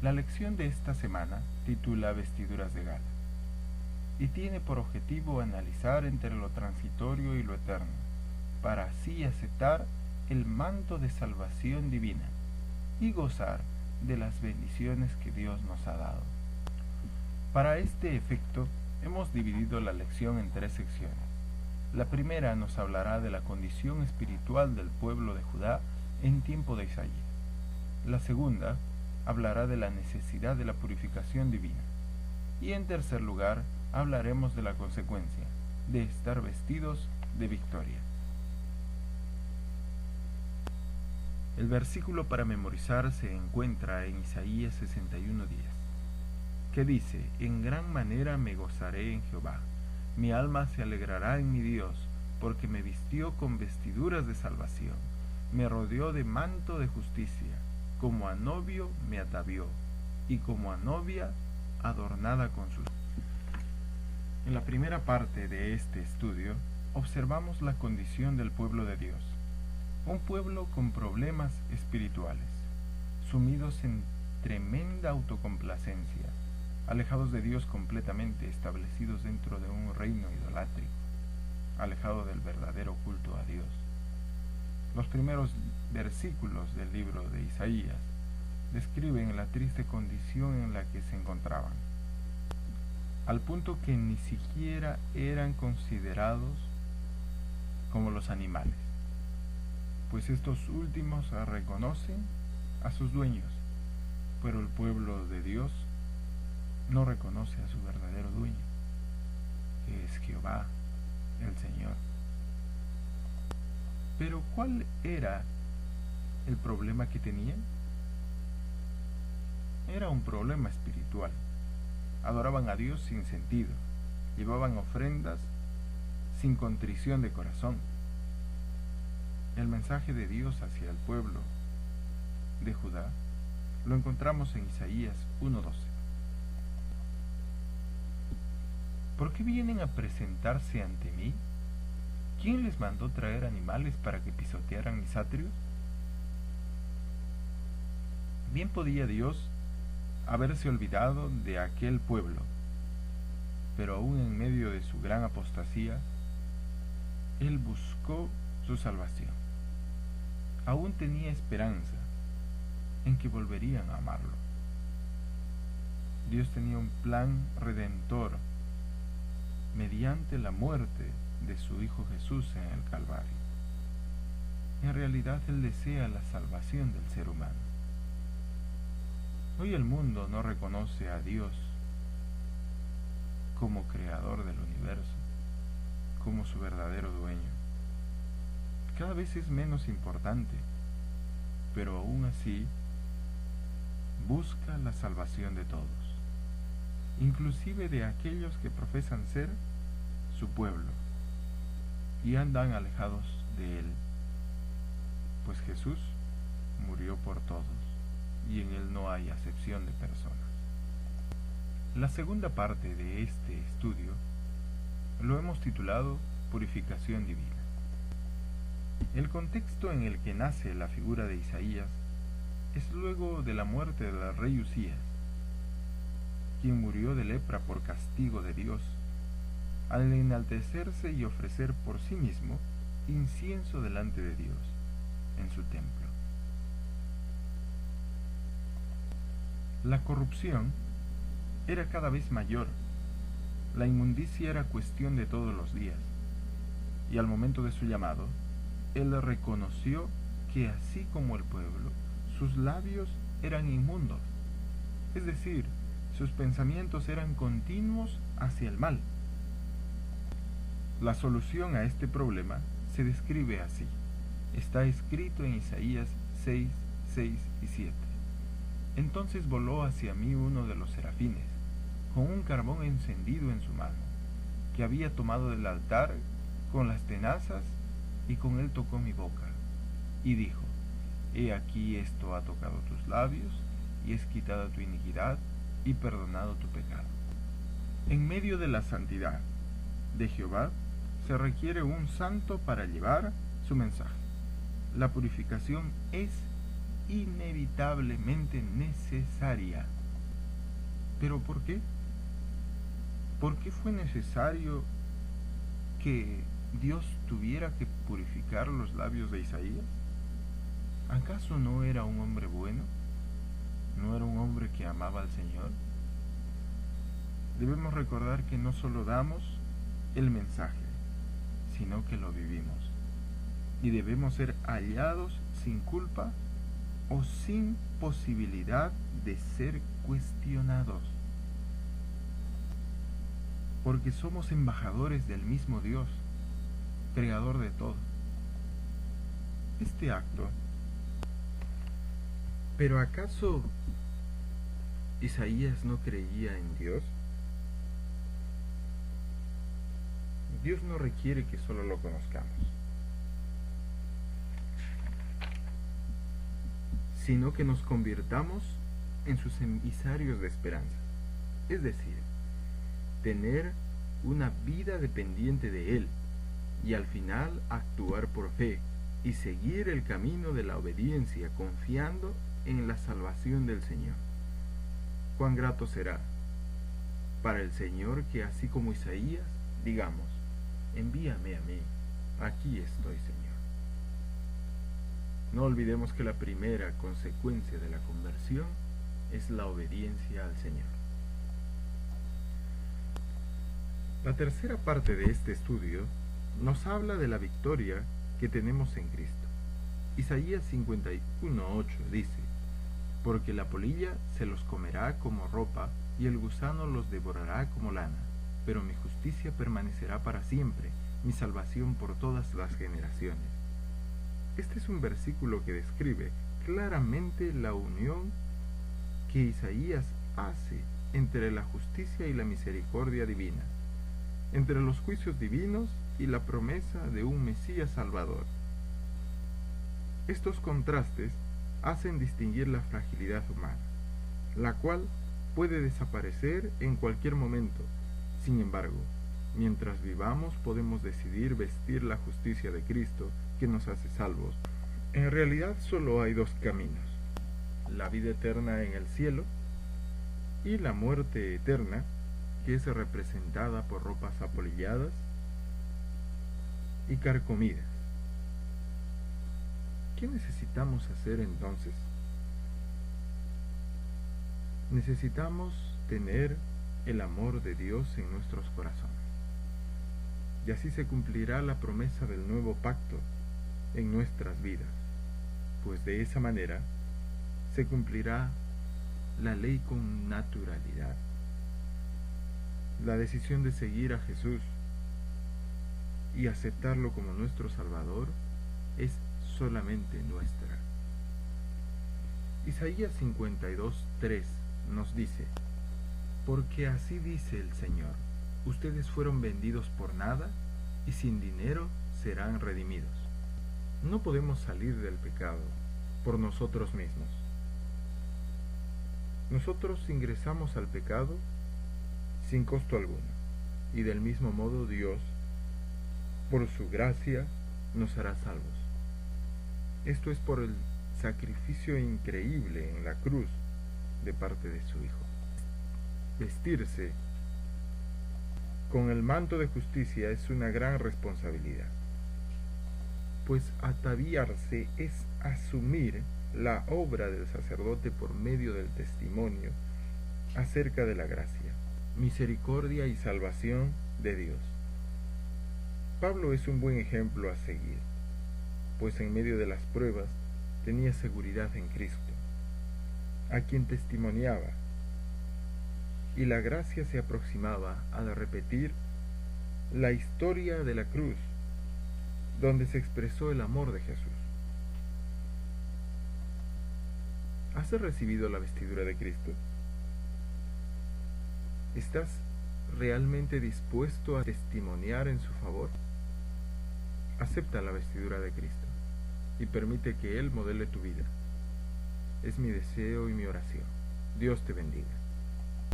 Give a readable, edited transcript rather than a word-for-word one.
La lección de esta semana titula Vestiduras de gala y tiene por objetivo analizar entre lo transitorio y lo eterno, para así aceptar el manto de salvación divina y gozar de las bendiciones que Dios nos ha dado. Para este efecto, hemos dividido la lección en 3 secciones. La primera nos hablará de la condición espiritual del pueblo de Judá en tiempo de Isaías. La segunda hablará de la necesidad de la purificación divina. Y en tercer lugar, hablaremos de la consecuencia de estar vestidos de victoria. El versículo para memorizar se encuentra en Isaías 61:10, que dice: En gran manera me gozaré en Jehová, mi alma se alegrará en mi Dios, porque me vistió con vestiduras de salvación, me rodeó de manto de justicia, como a novio me atavió, y como a novia adornada con sus... En la primera parte de este estudio, observamos la condición del pueblo de Dios, un pueblo con problemas espirituales, sumidos en tremenda autocomplacencia, alejados de Dios completamente, establecidos dentro de un reino idolátrico, alejado del verdadero culto a Dios. Los primeros versículos del libro de Isaías describen la triste condición en la que se encontraban, al punto que ni siquiera eran considerados como los animales, pues estos últimos reconocen a sus dueños, pero el pueblo de Dios no reconoce a su verdadero dueño, que es Jehová, el Señor. Pero ¿cuál era el problema que tenían? Era un problema espiritual. Adoraban a Dios sin sentido, llevaban ofrendas sin contrición de corazón. El mensaje de Dios hacia el pueblo de Judá lo encontramos en Isaías 1:12. ¿Por qué vienen a presentarse ante mí? ¿Quién les mandó traer animales para que pisotearan mis atrios? Bien podía Dios haberse olvidado de aquel pueblo, pero aún en medio de su gran apostasía, Él buscó su salvación. Aún tenía esperanza en que volverían a amarlo. Dios tenía un plan redentor mediante la muerte de su Hijo Jesús en el Calvario. En realidad Él desea la salvación del ser humano. Hoy el mundo no reconoce a Dios como creador del universo, como su verdadero dueño. Cada vez es menos importante, pero aún así busca la salvación de todos, inclusive de aquellos que profesan ser su pueblo y andan alejados de Él, pues Jesús murió por todos y en Él no hay acepción de personas. La segunda parte de este estudio lo hemos titulado Purificación Divina. El contexto en el que nace la figura de Isaías es luego de la muerte del rey Usías, quien murió de lepra por castigo de Dios, al enaltecerse y ofrecer por sí mismo incienso delante de Dios en su templo. La corrupción era cada vez mayor, la inmundicia era cuestión de todos los días, y al momento de su llamado, Él reconoció que así como el pueblo, sus labios eran inmundos, es decir, sus pensamientos eran continuos hacia el mal. La solución a este problema se describe así. Está escrito en Isaías 6, 6 y 7. Entonces voló hacia mí uno de los serafines, con un carbón encendido en su mano, que había tomado del altar con las tenazas, y con él tocó mi boca, y dijo: He aquí esto ha tocado tus labios, y es quitada tu iniquidad, y perdonado tu pecado. En medio de la santidad de Jehová, se requiere un santo para llevar su mensaje. La purificación es inevitablemente necesaria. ¿Pero por qué? ¿Por qué fue necesario que Dios tuviera que purificar los labios de Isaías? ¿Acaso no era un hombre bueno? ¿No era un hombre que amaba al Señor? Debemos recordar que no solo damos el mensaje, sino que lo vivimos. Y debemos ser hallados sin culpa o sin posibilidad de ser cuestionados. Porque somos embajadores del mismo Dios, creador de todo. Este acto. ¿Pero acaso Isaías no creía en Dios? Dios no requiere que solo lo conozcamos, sino que nos convirtamos en sus emisarios de esperanza. Es decir, tener una vida dependiente de Él y al final actuar por fe y seguir el camino de la obediencia confiando en la salvación del Señor. Cuán grato será para el Señor que así como Isaías digamos: envíame a mí, aquí estoy, Señor. No olvidemos que la primera consecuencia de la conversión es la obediencia al Señor. La tercera parte de este estudio nos habla de la victoria que tenemos en Cristo. Isaías 51:8 dice: porque la polilla se los comerá como ropa y el gusano los devorará como lana, pero mi justicia permanecerá para siempre, mi salvación por todas las generaciones. Este es un versículo que describe claramente la unión que Isaías hace entre la justicia y la misericordia divina, entre los juicios divinos y la promesa de un Mesías Salvador. Estos contrastes hacen distinguir la fragilidad humana, la cual puede desaparecer en cualquier momento. Sin embargo, mientras vivamos podemos decidir vestir la justicia de Cristo que nos hace salvos. En realidad solo hay dos caminos: la vida eterna en el cielo y la muerte eterna, que es representada por ropas apolilladas y carcomidas. ¿Qué necesitamos hacer entonces? Necesitamos tener el amor de Dios en nuestros corazones. Y así se cumplirá la promesa del nuevo pacto en nuestras vidas, pues de esa manera se cumplirá la ley con naturalidad. La decisión de seguir a Jesús y aceptarlo como nuestro Salvador es solamente nuestra. Isaías 52:3 nos dice: porque así dice el Señor, ustedes fueron vendidos por nada y sin dinero serán redimidos. No podemos salir del pecado por nosotros mismos. Nosotros ingresamos al pecado sin costo alguno, y del mismo modo Dios, por su gracia, nos hará salvos. Esto es por el sacrificio increíble en la cruz de parte de su Hijo. Vestirse con el manto de justicia es una gran responsabilidad, pues ataviarse es asumir la obra del sacerdote por medio del testimonio acerca de la gracia, misericordia y salvación de Dios. Pablo es un buen ejemplo a seguir, pues en medio de las pruebas tenía seguridad en Cristo, a quien testimoniaba, y la gracia se aproximaba al repetir la historia de la cruz, donde se expresó el amor de Jesús. ¿Has recibido la vestidura de Cristo? ¿Estás realmente dispuesto a testimoniar en su favor? Acepta la vestidura de Cristo y permite que Él modele tu vida. Es mi deseo y mi oración. Dios te bendiga.